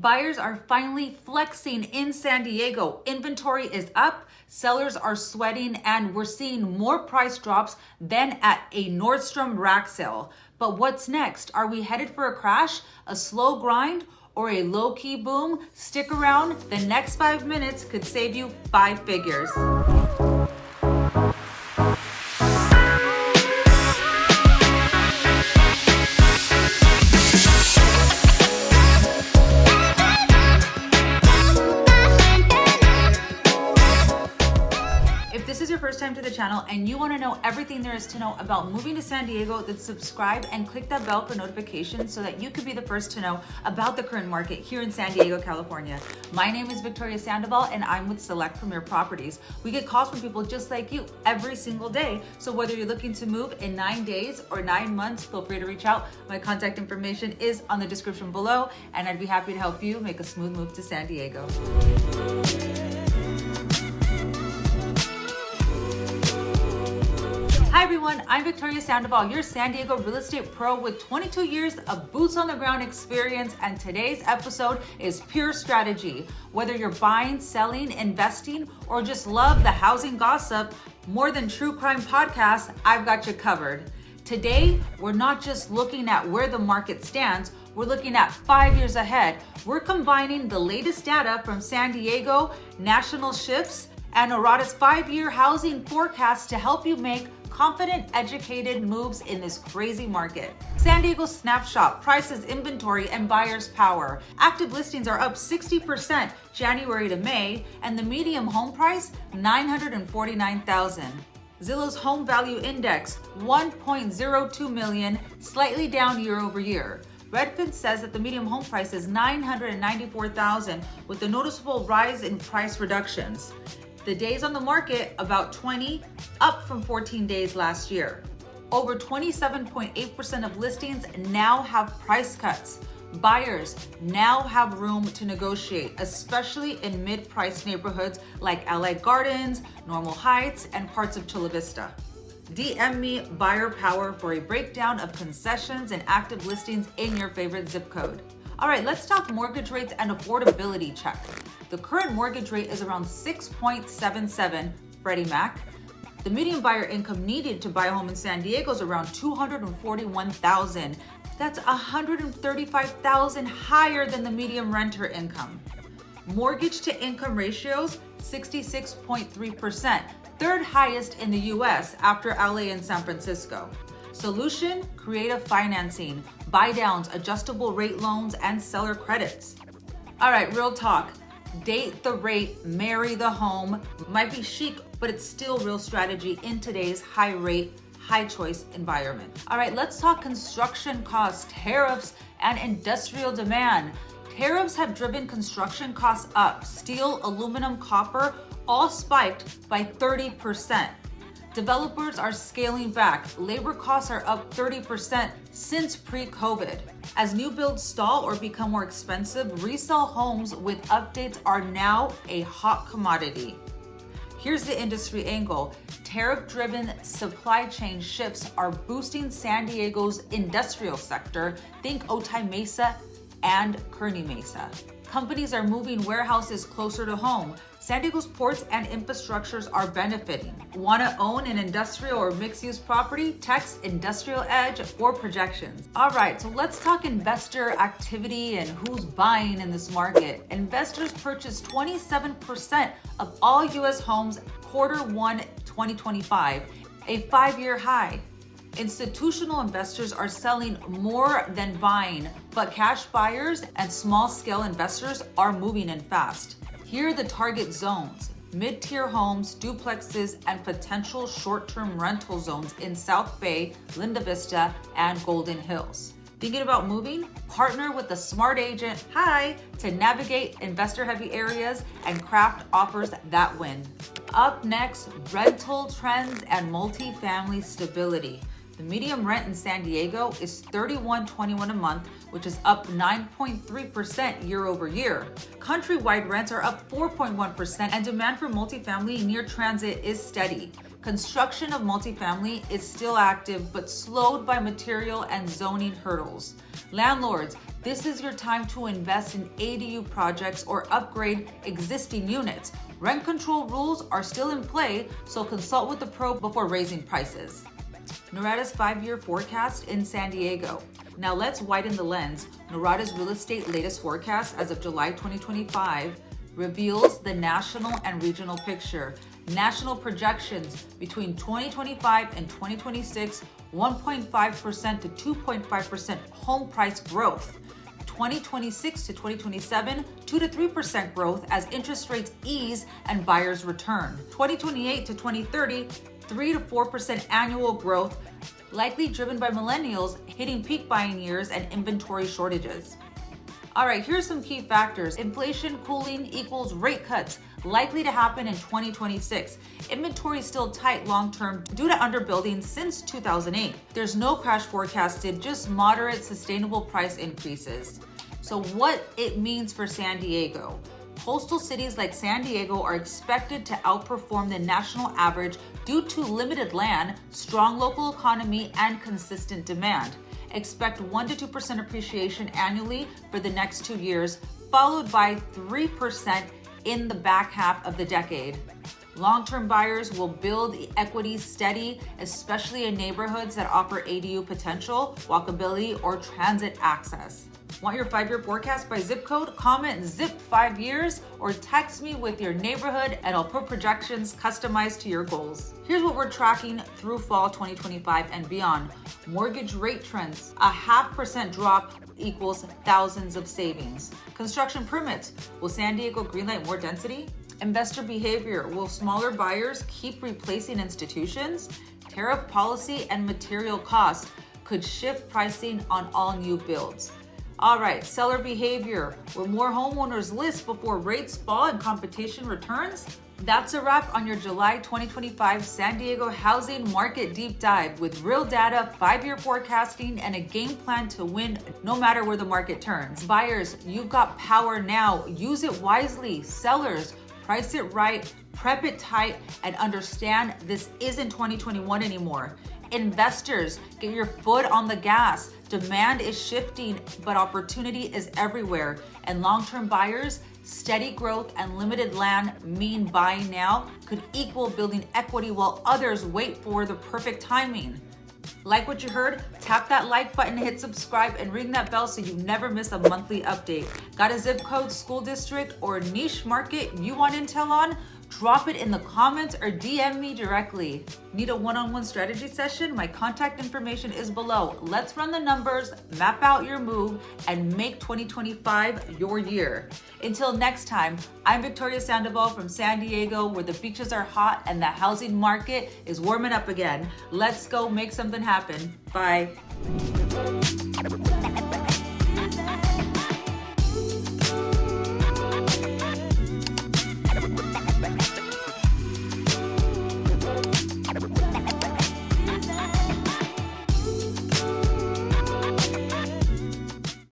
Buyers are finally flexing in San Diego. Inventory is up, sellers are sweating, and we're seeing more price drops than at a Nordstrom rack sale. But what's next? Are we headed for a crash, a slow grind, or a low-key boom? Stick around. The next 5 minutes could save you 5 figures. If this is your first time to the channel and you want to know everything there is to know about moving to San Diego, then subscribe and click that bell for notifications so that you can be the first to know about the current market here in San Diego, California. My name is Victoria Sandoval and I'm with Select Premier Properties. We get calls from people just like you every single day. So whether you're looking to move in 9 days or 9 months, feel free to reach out. My contact information is on the description below and I'd be happy to help you make a smooth move to San Diego. Hi everyone, I'm Victoria Sandoval, your San Diego real estate pro with 22 years of boots on the ground experience, and today's episode is pure strategy. Whether you're buying, selling, investing, or just love the housing gossip more than true crime podcasts, I've got you covered. Today, we're not just looking at where the market stands, we're looking at 5 years ahead. We're combining the latest data from San Diego, national shifts, and Nurata's 5-year housing forecast to help you make confident, educated moves in this crazy market. San Diego snapshot, prices, inventory, and buyers' power. Active listings are up 60% January to May, and the median home price, $949,000. Zillow's home value index, 1.02 million, slightly down year over year. Redfin says that the median home price is $994,000 with a noticeable rise in price reductions. The days on the market, about 20, up from 14 days last year. Over 27.8% of listings now have price cuts. Buyers now have room to negotiate, especially in mid-price neighborhoods like LA Gardens, Normal Heights, and parts of Chula Vista. DM me buyer power for a breakdown of concessions and active listings in your favorite zip code. All right, let's talk mortgage rates and affordability check. The current mortgage rate is around 6.77 Freddie Mac. The median buyer income needed to buy a home in San Diego is around $241,000. That's $135,000 higher than the median renter income. Mortgage to income ratios, 66.3%, third highest in the US after LA and San Francisco. Solution, creative financing, buy downs, adjustable rate loans, and seller credits. All right, real talk. Date the rate, marry the home. Might be chic, but it's still real strategy in today's high rate, high choice environment. All right, let's talk construction costs, tariffs, and industrial demand. Tariffs have driven construction costs up. Steel, aluminum, copper, all spiked by 30%. Developers are scaling back. Labor costs are up 30% since pre-COVID. As new builds stall or become more expensive, resale homes with updates are now a hot commodity. Here's the industry angle. Tariff-driven supply chain shifts are boosting San Diego's industrial sector. Think Otay Mesa and Kearny Mesa. Companies are moving warehouses closer to home. San Diego's ports and infrastructures are benefiting. Want to own an industrial or mixed-use property? Text Industrial Edge for projections. All right, so let's talk investor activity and who's buying in this market. Investors purchased 27% of all U.S. homes Q1 2025, a 5-year high. Institutional investors are selling more than buying, but cash buyers and small-scale investors are moving in fast. Here are the target zones: mid-tier homes, duplexes, and potential short-term rental zones in South Bay, Linda Vista, and Golden Hills. Thinking about moving? Partner with a smart agent, to navigate investor-heavy areas and craft offers that win. Up next, rental trends and multifamily stability. The median rent in San Diego is $31.21 a month, which is up 9.3% year over year. Countrywide rents are up 4.1%, and demand for multifamily near transit is steady. Construction of multifamily is still active, but slowed by material and zoning hurdles. Landlords This is your time to invest in ADU projects or upgrade existing units. Rent control rules are still in play, so consult with the pro before raising prices. Nurata's 5-year forecast in San Diego. Now let's widen the lens. Nurata's real estate latest forecast as of July 2025 reveals the national and regional picture. National projections between 2025 and 2026, 1.5% to 2.5% home price growth. 2026 to 2027, 2 to 3% growth as interest rates ease and buyers return. 2028 to 2030, 3 to 4% annual growth, likely driven by millennials hitting peak buying years and inventory shortages. All right, here's some key factors. Inflation cooling equals rate cuts, likely to happen in 2026. Inventory is still tight long-term due to underbuilding since 2008. There's no crash forecasted, just moderate sustainable price increases. So what it means for San Diego. Coastal cities like San Diego are expected to outperform the national average due to limited land, strong local economy, and consistent demand. Expect 1 to 2% appreciation annually for the next 2 years, followed by 3% in the back half of the decade. Long-term buyers will build equity steady, especially in neighborhoods that offer ADU potential, walkability, or transit access. Want your 5-year forecast by zip code? Comment zip 5 years or text me with your neighborhood and I'll put projections customized to your goals. Here's what we're tracking through fall 2025 and beyond. Mortgage rate trends. A 0.5% drop equals thousands of savings. Construction permits. Will San Diego greenlight more density? Investor behavior. Will smaller buyers keep replacing institutions? Tariff policy and material costs could shift pricing on all new builds. All right, seller behavior. Will more homeowners list before rates fall and competition returns? That's a wrap on your July 2025 San Diego housing market deep dive with real data, 5-year forecasting, and a game plan to win no matter where the market turns. Buyers, you've got power now. Use it wisely. Sellers, price it right, prep it tight, and understand this isn't 2021 anymore. Investors, get your foot on the gas. Demand is shifting, but opportunity is everywhere. And long-term buyers, steady growth and limited land mean buying now could equal building equity while others wait for the perfect timing. Like what you heard? Tap that like button, hit subscribe, and ring that bell so you never miss a monthly update. Got a zip code, school district, or niche market you want intel on? Drop it in the comments or DM me directly. Need a one-on-one strategy session? My contact information is below. Let's run the numbers, map out your move, and make 2025 your year. Until next time, I'm Victoria Sandoval from San Diego, where the beaches are hot and the housing market is warming up again. Let's go make something happen. Bye.